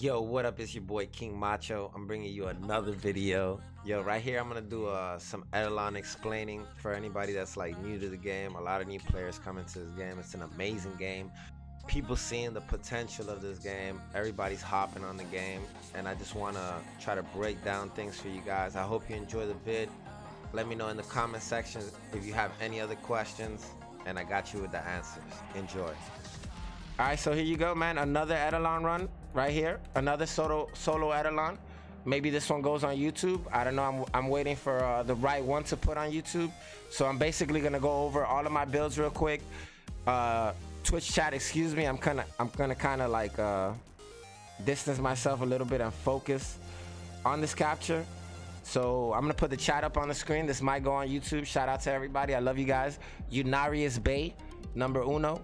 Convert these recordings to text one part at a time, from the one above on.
Yo, what up? It's your boy King Macho. I'm bringing you another video. Yo, right here I'm gonna do some Eidolon explaining for anybody that's like new to the game. A lot of new players coming to this game. It's an amazing game. People seeing the potential of this game. Everybody's hopping on the game, and I just wanna try to break down things for you guys. I hope you enjoy the vid. Let me know in the comment section if you have any other questions, and I got you with the answers. Enjoy. All right, so here you go, man. Another Eidolon run right here. Another solo Eidolon. Maybe this one goes on YouTube. I don't know. I'm waiting for the right one to put on YouTube. So I'm basically gonna go over all of my builds real quick. Twitch chat, excuse me. I'm gonna kind of like distance myself a little bit and focus on this capture. So I'm gonna put the chat up on the screen. This might go on YouTube. Shout out to everybody. I love you guys. Unarius Bay, number uno.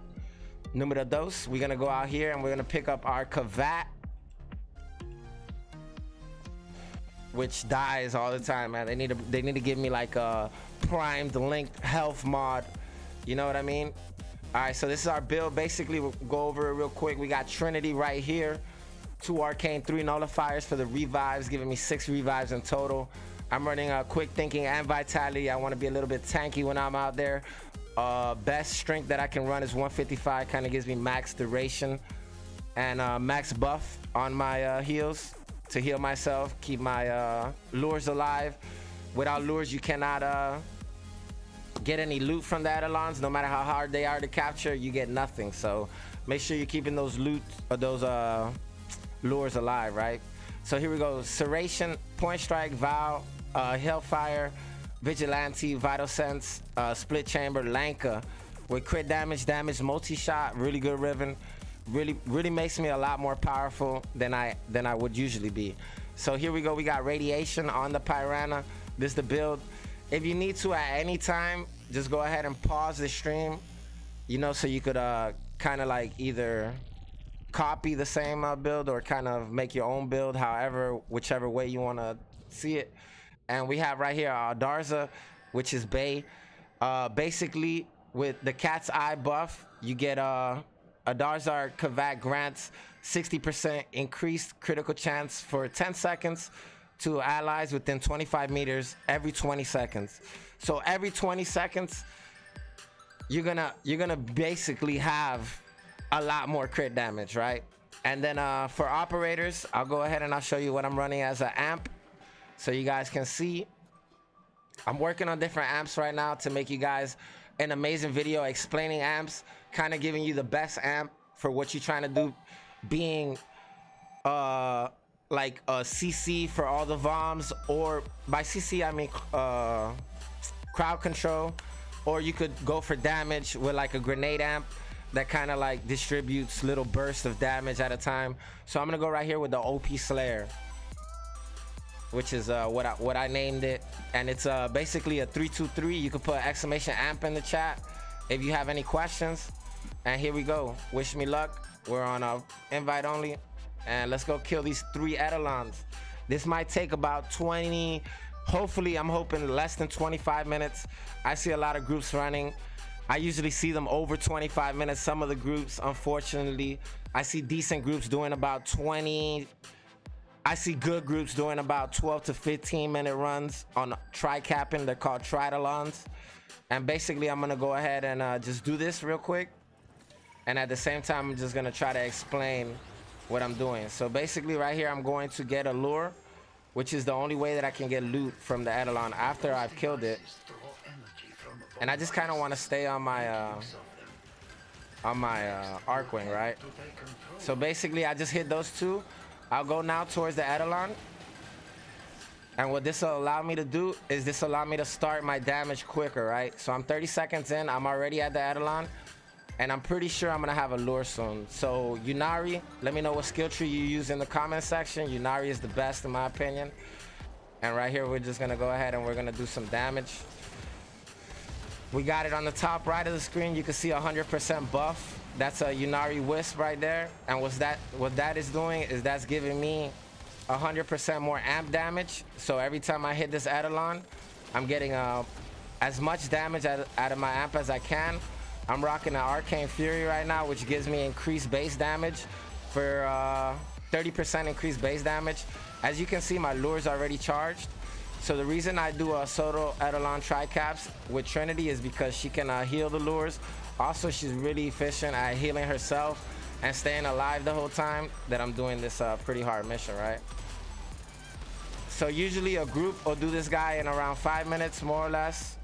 Numero dos. We're gonna go out here and we're gonna pick up our Kavat, which dies all the time, man. They need to give me like a primed linked health mod. You know what I mean? All right, so this is our build. Basically, we'll go over it real quick. We got Trinity right here, 2 arcane, 3 nullifiers for the revives, giving me 6 revives in total. I'm running a quick thinking and vitality. I want to be a little bit tanky when I'm out there. Best strength that I can run is 155. Kind of gives me max duration and max buff on my heals to heal myself, keep my lures alive. Without lures, you cannot get any loot from the Eidolons. No matter how hard they are to capture, you get nothing. So make sure you're keeping those lures alive, right? So here we go. Serration, Point Strike, Vow, Hellfire, Vigilante, Vital Sense, Split Chamber, Lanka with crit damage, multi-shot, really good Riven. Really makes me a lot more powerful than I would usually be. So here we go. We got Radiation on the Piranha. This is the build. If you need to at any time, just go ahead and pause the stream, you know, so you could kind of like either copy the same build or kind of make your own build, whichever way you want to see it. And we have right here Darza, which is Bay. Basically, with the Cat's Eye buff, you get a Darzar Kavat grants 60% increased critical chance for 10 seconds to allies within 25 meters every 20 seconds. So every 20 seconds, you're gonna basically have a lot more crit damage, right? And then for operators, I'll go ahead and I'll show you what I'm running as an amp, so you guys can see. I'm working on different amps right now to make you guys an amazing video explaining amps, kind of giving you the best amp for what you're trying to do, being like a CC for all the VOMs, or by CC I mean crowd control, or you could go for damage with like a grenade amp that kind of like distributes little bursts of damage at a time. So I'm gonna go right here with the OP Slayer, which is what I named it, and it's basically a 3-2-3. You can put exclamation amp in the chat if you have any questions. And here we go. Wish me luck. We're on invite only, and let's go kill these 3 Eidolons. This might take about 20, hopefully I'm hoping less than 25 minutes. I see a lot of groups running. I usually see them over 25 minutes. Some of the groups, unfortunately, I see decent groups doing about 20. I see good groups doing about 12 to 15 minute runs on tri-capping. They're called TRIDOLONs. And basically, I'm gonna go ahead and just do this real quick. And at the same time, I'm just gonna try to explain what I'm doing. So basically right here, I'm going to get a lure, which is the only way that I can get loot from the Eidolon after I've killed it. And I just kind of want to stay on my Archwing, right? So basically, I just hit those 2. I'll go now towards the Eidolon. And what this will allow me to do is this will allow me to start my damage quicker, right? So I'm 30 seconds in. I'm already at the Eidolon. And I'm pretty sure I'm going to have a lure soon. So Unari, let me know what skill tree you use in the comment section. Unari is the best in my opinion. And right here, we're just going to go ahead and we're going to do some damage. We got it on the top right of the screen. You can see 100% buff. That's a Unari Wisp right there. And what that is doing is that's giving me 100% more amp damage. So every time I hit this Eidolon, I'm getting as much damage out of my amp as I can. I'm rocking an Arcane Fury right now, which gives me increased base damage for 30% increased base damage. As you can see, my lure's already charged. So the reason I do a solo Eidolon tri-caps with Trinity is because she can heal the lures. Also, she's really efficient at healing herself and staying alive the whole time that I'm doing this pretty hard mission, right? So usually a group will do this guy in around 5 minutes, more or less.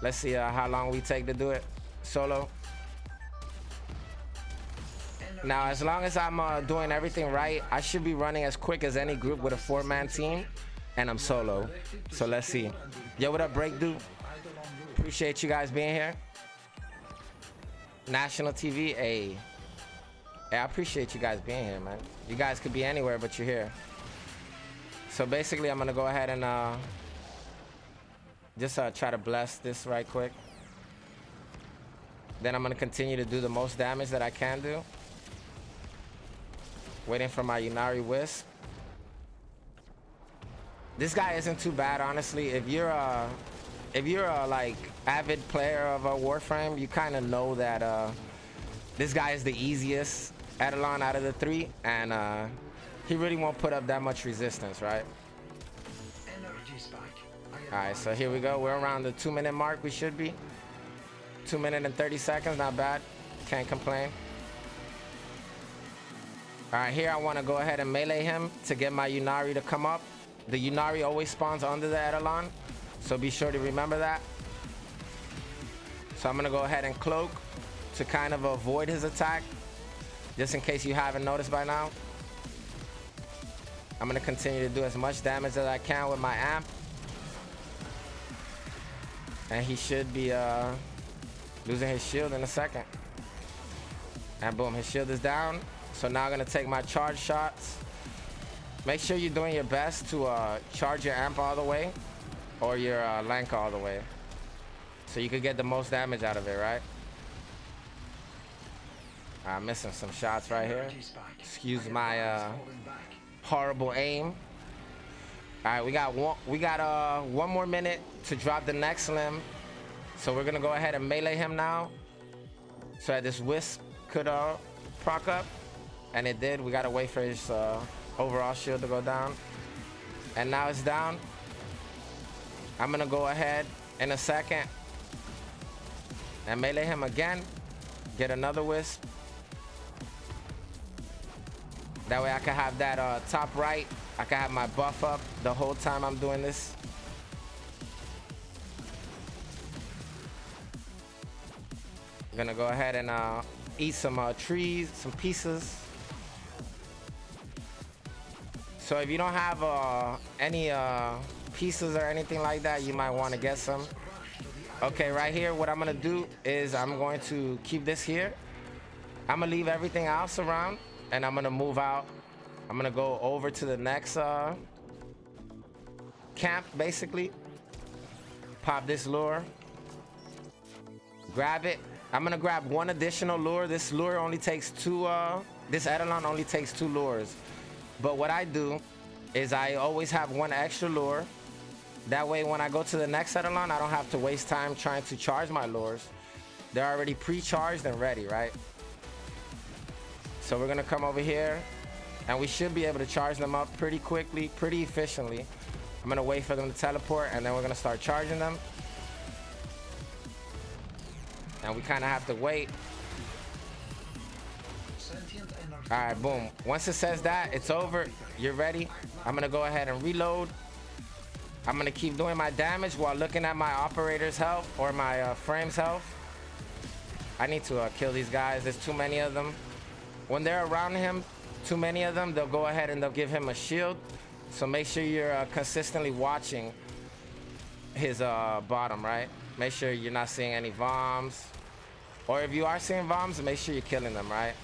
Let's see how long we take to do it solo. Now, as long as I'm doing everything right, I should be running as quick as any group with a 4-man team, and I'm solo. So let's see. Yo, what up, Breakdo? Appreciate you guys being here. National TV, hey, I appreciate you guys being here, man. You guys could be anywhere, but you're here. So basically, I'm gonna go ahead and just try to bless this right quick. Then I'm gonna continue to do the most damage that I can do. Waiting for my Yunari Wisp. This guy isn't too bad, honestly. If you're a like avid player of a Warframe, you kind of know that this guy is the easiest Eidolon out of the 3, and he really won't put up that much resistance, right? All right, so here we go. We're around the 2-minute mark. We should be 2 minutes and 30 seconds. Not bad. Can't complain. All right, here I want to go ahead and melee him to get my Yunari to come up. The Yunari always spawns under the Eidolon, so be sure to remember that. So I'm gonna go ahead and cloak to kind of avoid his attack, just in case you haven't noticed by now. I'm gonna continue to do as much damage as I can with my amp, and he should be losing his shield in a second. And boom, his shield is down. So now I'm gonna take my charge shots. Make sure you're doing your best to charge your amp all the way or your Lanka all the way, so you could get the most damage out of it, right? I'm missing some shots right here. Excuse my horrible aim. All right, we got one more minute to drop the next limb. So we're gonna go ahead and melee him now, so that this Wisp could proc up. And it did. We gotta wait for his overall shield to go down. And now it's down. I'm gonna go ahead in a second and melee him again. Get another Wisp. That way I can have that top right. I can have my buff up the whole time I'm doing this. I'm gonna go ahead and eat some trees, some pieces. So if you don't have any pieces or anything like that, you might want to get some. Okay, right here, what I'm gonna do is I'm going to keep this here. I'm gonna leave everything else around, and I'm gonna move out. I'm gonna go over to the next camp, basically. Pop this lure. Grab it. I'm gonna grab one additional lure. This lure only takes two, this Eidolon only takes 2 lures. But what I do is I always have one extra lure. That way when I go to the next Eidolon, I don't have to waste time trying to charge my lures. They're already pre-charged and ready, right? So we're gonna come over here, and we should be able to charge them up pretty quickly, pretty efficiently. I'm gonna wait for them to teleport, and then we're gonna start charging them. And we kind of have to wait. All right, boom. Once it says that, it's over. You're ready. I'm gonna go ahead and reload. I'm gonna keep doing my damage while looking at my operator's health or my frame's health. I need to kill these guys. There's too many of them. When they're around him, too many of them, they'll go ahead and they'll give him a shield. So make sure you're consistently watching his bottom, right? Make sure you're not seeing any bombs. Or if you are seeing bombs, make sure you're killing them, right?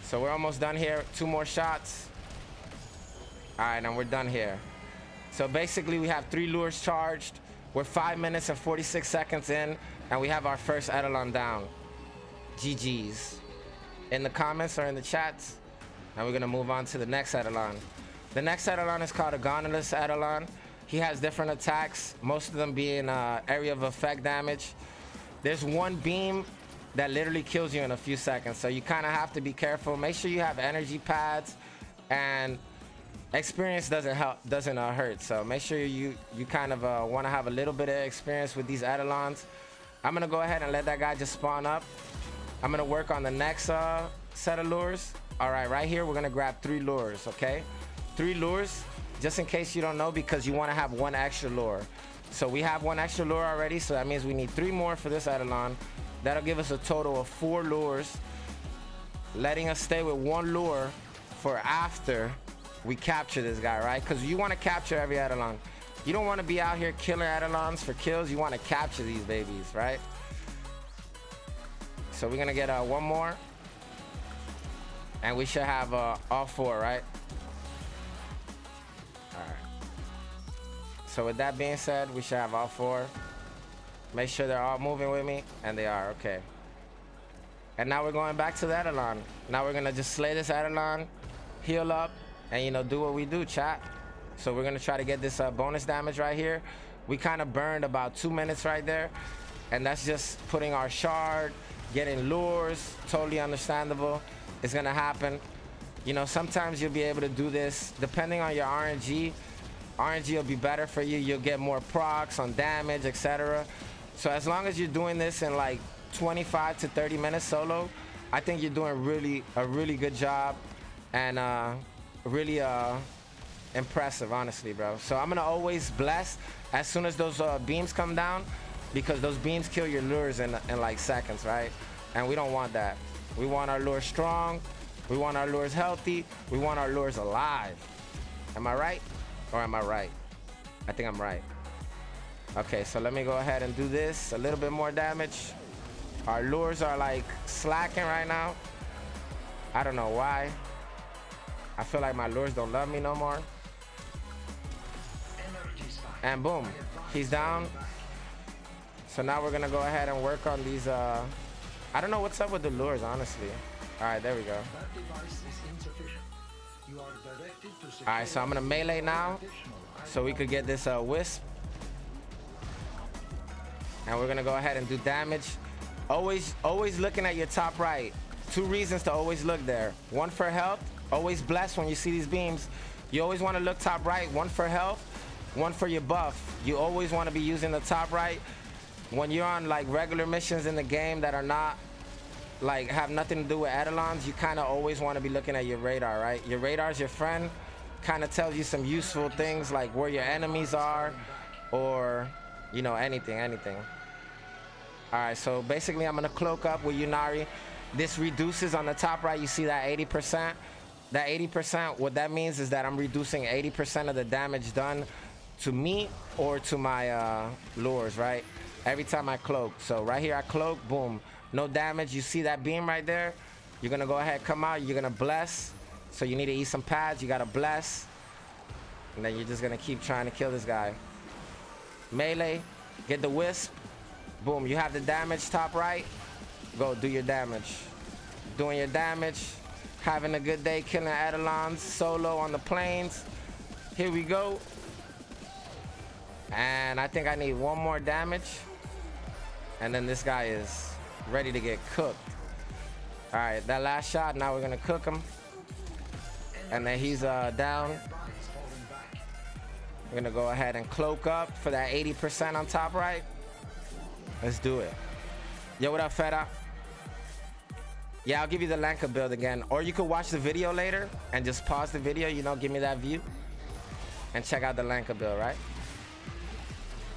So we're almost done here. 2 more shots. All right, and we're done here. So basically we have 3 lures charged. We're 5 minutes and 46 seconds in, and we have our first Eidolon down. GG's. In the comments or in the chats. And we're gonna move on to the next Eidolon. The next Eidolon is called a Gantulyst Eidolon. He has different attacks, most of them being area of effect damage. There's one beam that literally kills you in a few seconds. So you kind of have to be careful. Make sure you have energy pads, and experience doesn't hurt. So make sure you kind of want to have a little bit of experience with these Eidolons. I'm gonna go ahead and let that guy just spawn up. I'm gonna work on the next set of lures. All right, right here we're gonna grab 3 lures. Okay, 3 lures, just in case you don't know, because you want to have 1 extra lure. So we have 1 extra lure already, so that means we need 3 more for this Eidolon. That'll give us a total of 4 lures, letting us stay with 1 lure for after we capture this guy, right? Because you want to capture every Eidolon. You don't want to be out here killing Eidolons for kills. You want to capture these babies, right? So we're gonna get 1 more, and we should have all 4, right? All right. So with that being said, we should have all 4. Make sure they're all moving with me, and they are. Okay. And now we're going back to the Eidolon. Now we're gonna just slay this Eidolon, heal up, and you know, do what we do, chat. So we're gonna try to get this bonus damage right here. We kind of burned about 2 minutes right there, and that's just putting our shard, getting lures. Totally understandable. It's gonna happen. You know, sometimes you'll be able to do this depending on your RNG. RNG will be better for you. You'll get more procs on damage, etc. So as long as you're doing this in like 25 to 30 minutes solo, I think you're doing a really good job, and really impressive, honestly, bro. So I'm gonna always bless as soon as those beams come down, because those beams kill your lures in like seconds, right? And we don't want that. We want our lures strong. We want our lures healthy. We want our lures alive. Am I right? Or am I right? I think I'm right. Okay, so let me go ahead and do this. A little bit more damage. Our lures are like slacking right now. I don't know why. I feel like my lures don't love me no more. And boom, he's down. So now we're gonna go ahead and work on these. I don't know what's up with the lures, honestly. All right, there we go. All right, so I'm gonna melee now, so we could get this wisp. And we're gonna go ahead and do damage. Always looking at your top right. 2 reasons to always look there. 1 for health. Always bless when you see these beams. You always want to look top right. 1 for health, 1 for your buff. You always want to be using the top right when you're on like regular missions in the game that are not like have nothing to do with Eidolons. You kind of always want to be looking at your radar, right? Your radar's your friend. Kind of tells you some useful things like where your enemies are, or you know, anything. All right, so basically I'm gonna cloak up with Yunari. This reduces on the top right. You see that 80%? That 80%, what that means is that I'm reducing 80% of the damage done to me or to my lures, right? Every time I cloak. So right here I cloak, boom, no damage. You see that beam right there? You're gonna go ahead, come out, you're gonna bless. So you need to eat some pads, you gotta bless. And then you're just gonna keep trying to kill this guy. Melee, get the wisp. Boom, you have the damage top right. Go do your damage. Doing your damage. Having a good day killing Eidolons solo on the plains. Here we go. And I think I need 1 more damage. And then this guy is ready to get cooked. All right, that last shot, now we're gonna cook him. And then he's down. We're gonna go ahead and cloak up for that 80% on top right. Let's do it. Yo, what up, Feta? Yeah, I'll give you the Lanka build again. Or you could watch the video later and just pause the video, you know, give me that view. And check out the Lanka build, right?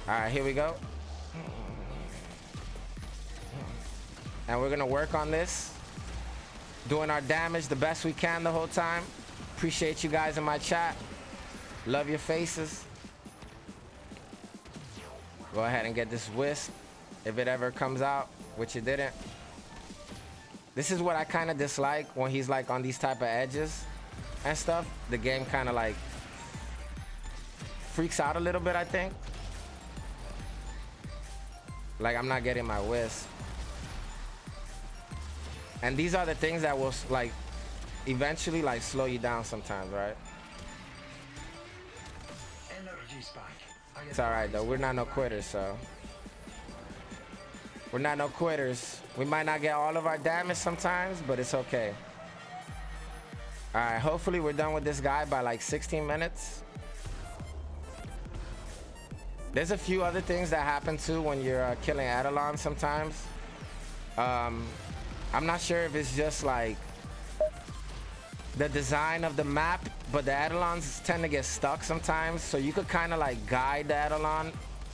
All right, here we go. And we're gonna work on this. Doing our damage the best we can the whole time. Appreciate you guys in my chat. Love your faces. Go ahead and get this wisp if it ever comes out, which it didn't. This is what I kind of dislike when he's like on these type of edges and stuff. The game kind of like freaks out a little bit, I think. Like I'm not getting my wisp. And these are the things that will like eventually like slow you down sometimes, right? It's all right though. We're not no quitters, so. We're not no quitters. We might not get all of our damage sometimes, but it's okay. All right, hopefully we're done with this guy by like 16 minutes. There's a few other things that happen too when you're killing Eidolon sometimes. I'm not sure if it's just like the design of the map, but the Eidolons tend to get stuck sometimes. So you could kind of like guide the Eidolon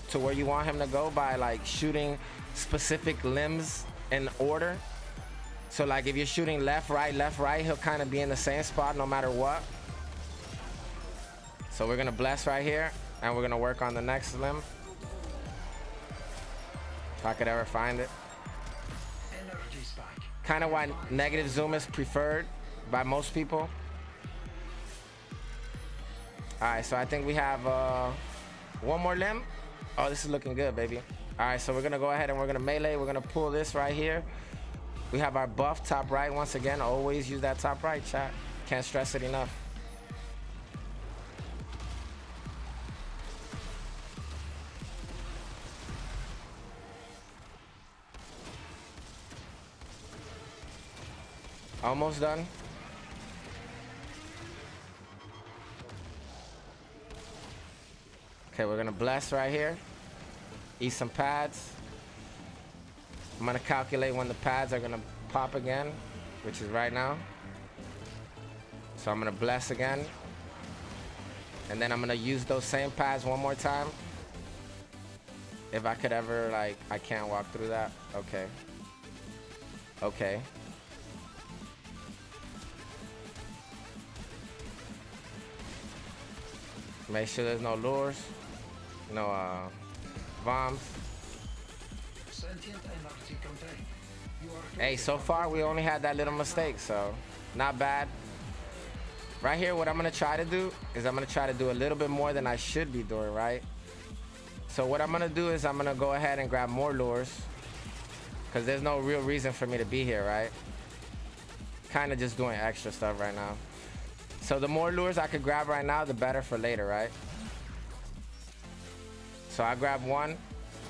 to where you want him to go by like shooting specific limbs in order. So like if you're shooting left, right, he'll kind of be in the same spot no matter what. So we're gonna bless right here, and we're gonna work on the next limb. If I could ever find it. Kind of why negative zoom is preferred by most people. All right, so I think we have one more limb. Oh, this is looking good, baby. All right, so we're gonna go ahead and we're gonna melee. We're gonna pull this right here. We have our buff top right. Once again, always use that top right, chat. Can't stress it enough. Almost done. Okay, we're gonna bless right here. Eat some pads. I'm gonna calculate when the pads are gonna pop again, which is right now. So I'm gonna bless again. And then I'm gonna use those same pads one more time. If I could ever, like, I can't walk through that. Okay. Okay. Make sure there's no lures, no bombs. Hey, so far we only had that little mistake, so not bad. Right here, what I'm gonna try to do is I'm gonna try to do a little bit more than I should be doing, right? So what I'm gonna do is I'm gonna go ahead and grab more lures, because there's no real reason for me to be here, right? Kind of just doing extra stuff right now. So the more lures I could grab right now, the better for later, right? So I grab one.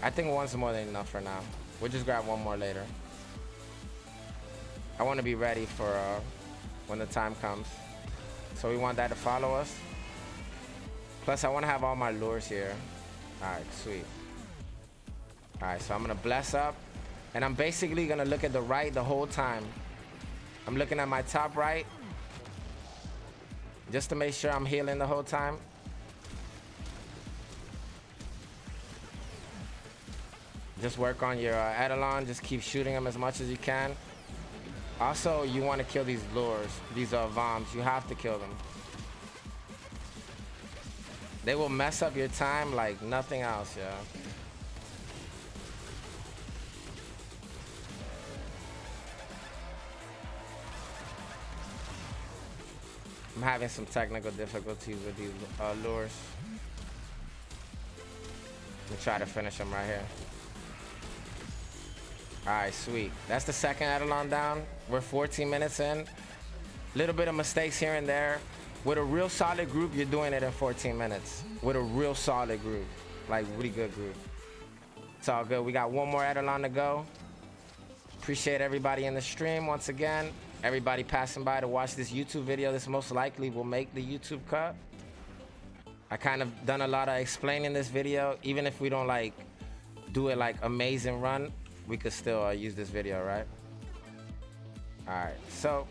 I think one's more than enough for now. We'll just grab one more later. I want to be ready for when the time comes. So we want that to follow us. Plus, I want to have all my lures here. All right, sweet. All right, so I'm going to bless up. And I'm basically going to look at the right the whole time. I'm looking at my top right, just to make sure I'm healing the whole time. Just work on your Eidolon. Just keep shooting them as much as you can. Also, you want to kill these lures, these bombs. You have to kill them. They will mess up your time like nothing else, yeah. I'm having some technical difficulties with these lures. Let me try to finish them right here. All right, sweet. That's the second Eidolon down. We're 14 minutes in. Little bit of mistakes here and there. With a real solid group, you're doing it in 14 minutes. With a real solid group, like really good group. It's all good. We got one more Eidolon to go. Appreciate everybody in the stream once again. Everybody passing by to watch this YouTube video. This most likely will make the YouTube cut. I kind of done a lot of explaining this video. Even if we don't like do it like amazing run, we could still use this video, right? All right, so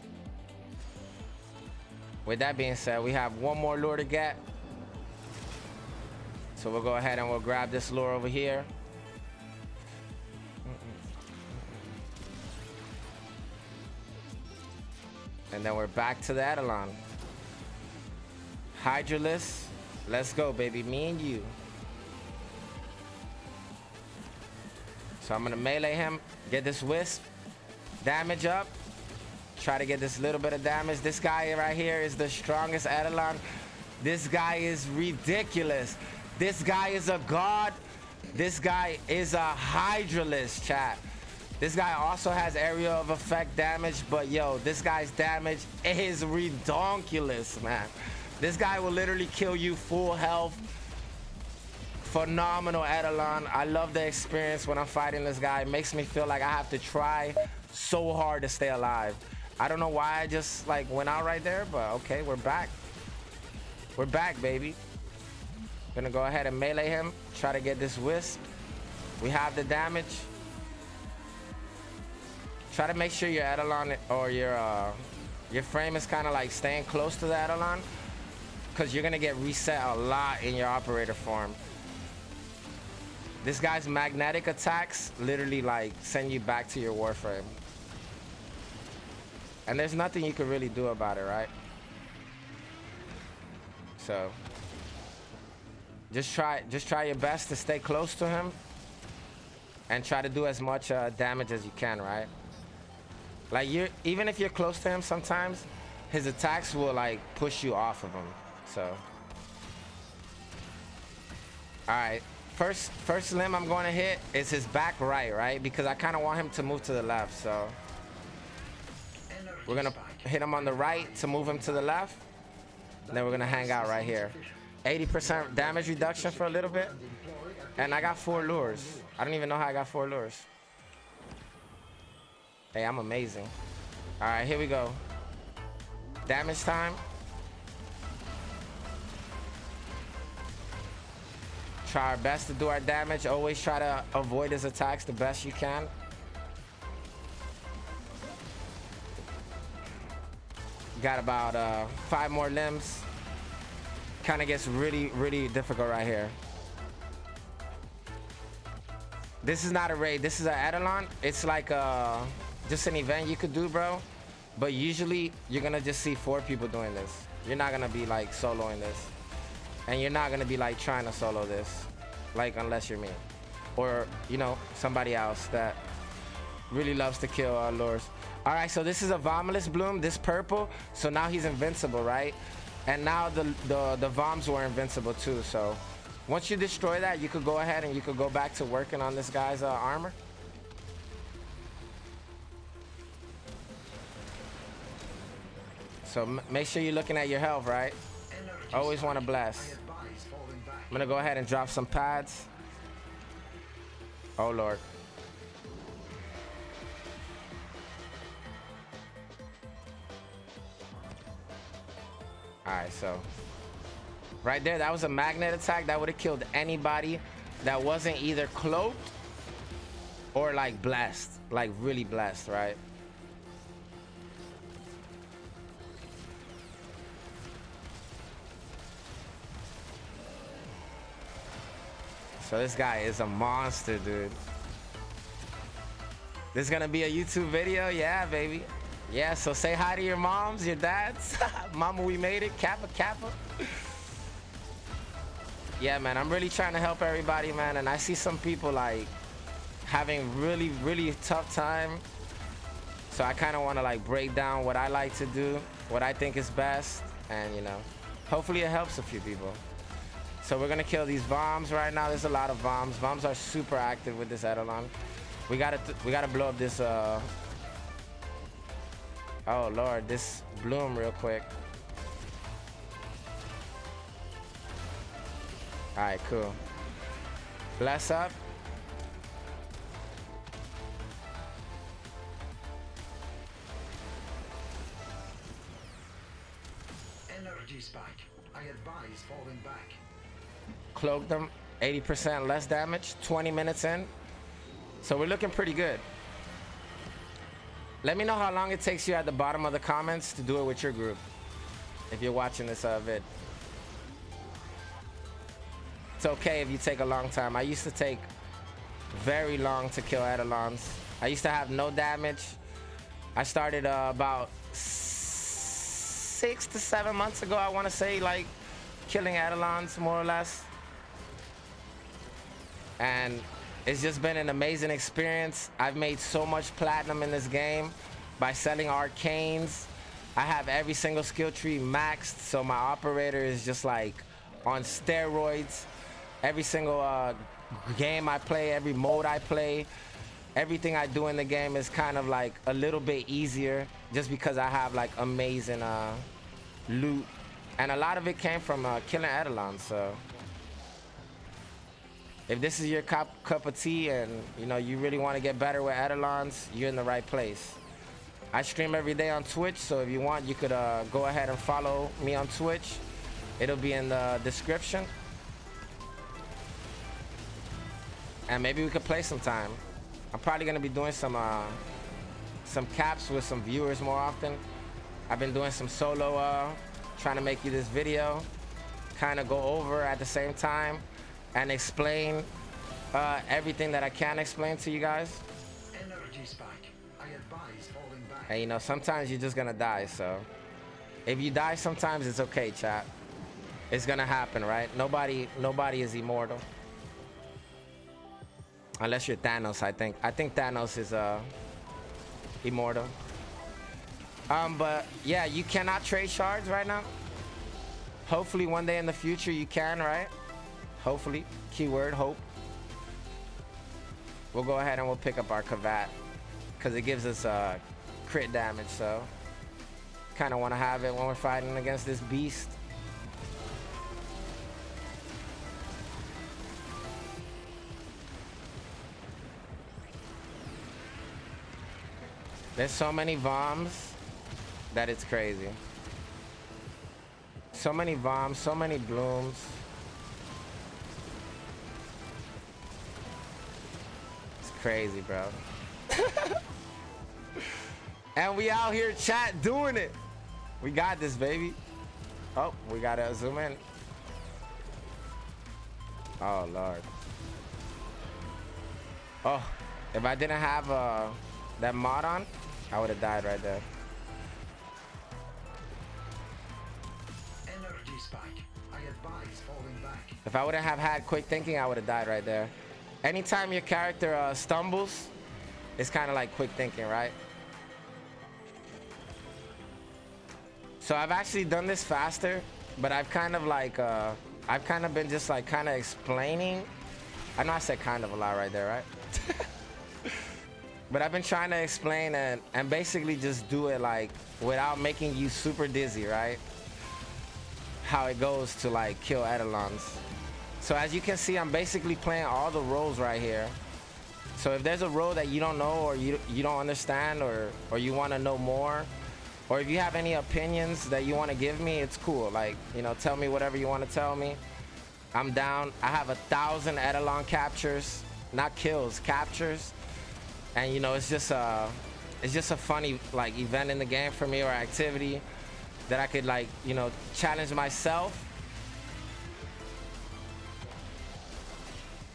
with that being said, we have one more lure to get. So we'll go ahead and we'll grab this lure over here. And then we're back to the Eidolon. Hydrolyst, let's go, baby, me and you. So I'm gonna melee him, get this wisp, damage up, try to get this little bit of damage. This guy right here is the strongest Eidolon. This guy is ridiculous. This guy is a god. This guy is a Hydrolyst, chat. This guy also has area of effect damage, but yo, this guy's damage is redonkulous, man. This guy will literally kill you full health Phenomenal Eidolon. I love the experience when I'm fighting this guy. It makes me feel like I have to try so hard to stay alive. I don't know why I just like went out right there, but okay, we're back. We're back, baby. Gonna go ahead and melee him. Try to get this wisp. We have the damage. Try to make sure your Eidolon or your frame is kind of like staying close to the Eidolon, because you're gonna get reset a lot in your operator form. This guy's magnetic attacks literally like send you back to your warframe. And there's nothing you can really do about it, right? So just try your best to stay close to him and try to do as much damage as you can, right? Like even if you're close to him, sometimes his attacks will like push you off of him. So all right, first limb I'm going to hit is his back right, because I kind of want him to move to the left. So we're gonna hit him on the right to move him to the left, and then we're gonna hang out right here. 80% damage reduction for a little bit, and I got 4 lures. I don't even know how I got 4 lures. Hey, I'm amazing. All right, here we go. Damage time. Try our best to do our damage. Always try to avoid his attacks the best you can. Got about 5 more limbs. Kind of gets really difficult right here. This is not a raid. This is an Eidolon. It's like just an event you could do, bro. But usually you're gonna just see 4 people doing this. You're not gonna be like soloing this, and you're not gonna be like trying to solo this, like unless you're me, or you know, somebody else that really loves to kill lures. All right, so this is a Vomulus bloom, this purple. So now he's invincible, right? And now the Voms were invincible too. So once you destroy that, you could go ahead and you could go back to working on this guy's armor. So make sure you're looking at your health, right? Always want to bless. I'm gonna go ahead and drop some pads. Oh Lord. All right, so right there, that was a magnet attack that would have killed anybody that wasn't either cloaked or like blessed, like really blessed, right? So this guy is a monster, dude. This is gonna be a YouTube video, yeah, baby. Yeah, so say hi to your moms, your dads. Mama, we made it. Kappa, Kappa. Yeah, man, I'm really trying to help everybody, man. And I see some people like having really tough time. So I kind of want to like break down what I like to do, what I think is best. And, you know, hopefully it helps a few people. So we're going to kill these Voms right now. There's a lot of Voms. Voms are super active with this Eidolon. We gotta blow up this, oh Lord, this bloom real quick. All right, cool. Bless up. Energy spike. I advise falling back. Cloak them. 80% less damage. 20 minutes in. So we're looking pretty good. Let me know how long it takes you at the bottom of the comments to do it with your group, if you're watching this vid. It's okay if you take a long time. I used to take very long to kill Eidolons. I used to have no damage. I started about 6 to 7 months ago, I want to say, like killing Eidolons more or less. And it's just been an amazing experience. I've made so much platinum in this game by selling arcanes. I have every single skill tree maxed, so my operator is just like on steroids. Every single game I play, every mode I play, everything I do in the game is kind of like a little bit easier just because I have like amazing loot. And a lot of it came from killing Eidolon, so. If this is your cup of tea and you know you really want to get better with Eidolons, you're in the right place. I stream every day on Twitch, so if you want, you could go ahead and follow me on Twitch. It'll be in the description. And maybe we could play sometime. I'm probably gonna be doing some caps with some viewers more often. I've been doing some solo, trying to make you this video, kind of go over at the same time and explain everything that I can explain to you guys. Energy spike. I advise falling back. And you know, sometimes you're just gonna die, so if you die sometimes, it's okay, chat. It's gonna happen, right? Nobody is immortal. Unless you're Thanos, I think. I think Thanos is immortal. But yeah, you cannot trade shards right now. Hopefully one day in the future you can, right? Hopefully. Keyword hope. We'll go ahead and we'll pick up our Kavat because it gives us crit damage, so kind of want to have it when we're fighting against this beast. There's so many bombs that it's crazy. So many bombs, so many blooms. It's crazy, bro. And we out here, chat, doing it. We got this, baby. Oh, we gotta zoom in. Oh, Lord. Oh, if I didn't have that mod on, I would have died right there. Energy spike. I advise falling back. If I wouldn't have had quick thinking, I would have died right there. Anytime your character stumbles, it's kind of like quick thinking, right? So I've actually done this faster, but I've kind of like, I've kind of been just like kind of explaining. I know I said kind of a lot right there, right? But I've been trying to explain and basically just do it like without making you super dizzy, right? How it goes to like kill Eidolons. So as you can see, I'm basically playing all the roles right here. So if there's a role that you don't know or you don't understand or you want to know more, or if you have any opinions that you want to give me, it's cool. Like, you know, tell me whatever you want to tell me. I'm down. I have 1,000 Eidolon captures, not kills, captures. And you know, it's just a funny like event in the game for me, or activity that I could like, you know, challenge myself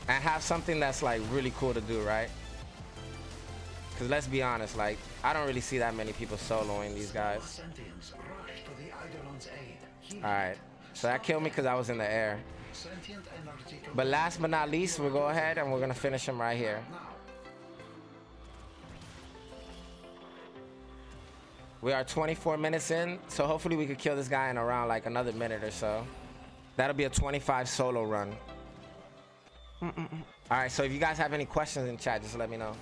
and have something that's like really cool to do, right? Because let's be honest, like I don't really see that many people soloing these guys. All right, so that killed me because I was in the air. But last but not least, we'll go ahead and we're gonna finish him right here. We are 24 minutes in, so hopefully we could kill this guy in around like another minute or so. That'll be a 25 solo run. All right, so if you guys have any questions in chat, just let me know.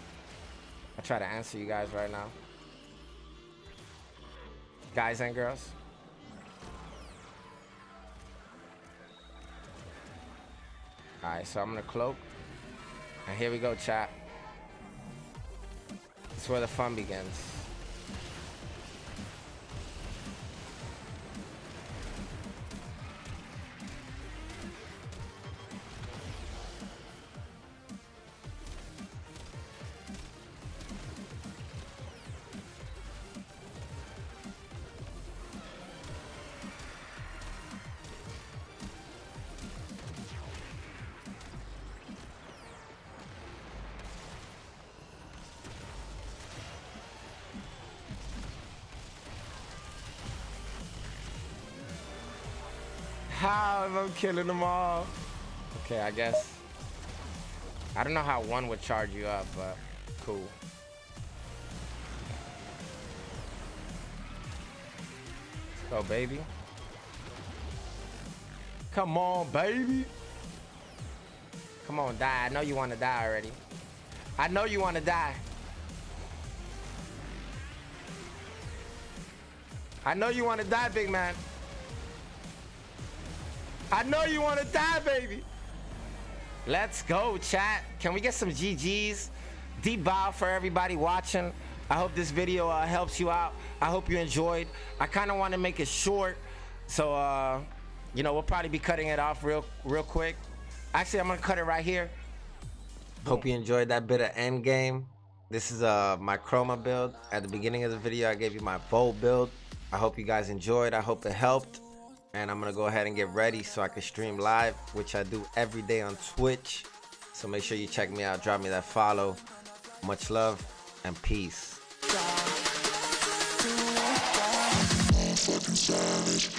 I'll try to answer you guys right now. Guys and girls. All right, so I'm gonna cloak. And here we go, chat. It's where the fun begins. How am I killing them all? Okay, I guess. I don't know how one would charge you up, but cool. Let's go, baby. Come on, baby. Come on, die. I know you want to die already. I know you want to die. I know you want to die, big man. I know you want to die, baby. Let's go, chat. Can we get some GGs? Deep bow for everybody watching. I hope this video helps you out. I hope you enjoyed. I kind of want to make it short, so you know, we'll probably be cutting it off real quick. Actually, I'm gonna cut it right here. Hope you enjoyed that bit of end game. This is my chroma build. At the beginning of the video, I gave you my bold build. I hope you guys enjoyed. I hope it helped. And I'm gonna go ahead and get ready so I can stream live, which I do every day on Twitch. So make sure you check me out, drop me that follow. Much love and peace. Fucking savage.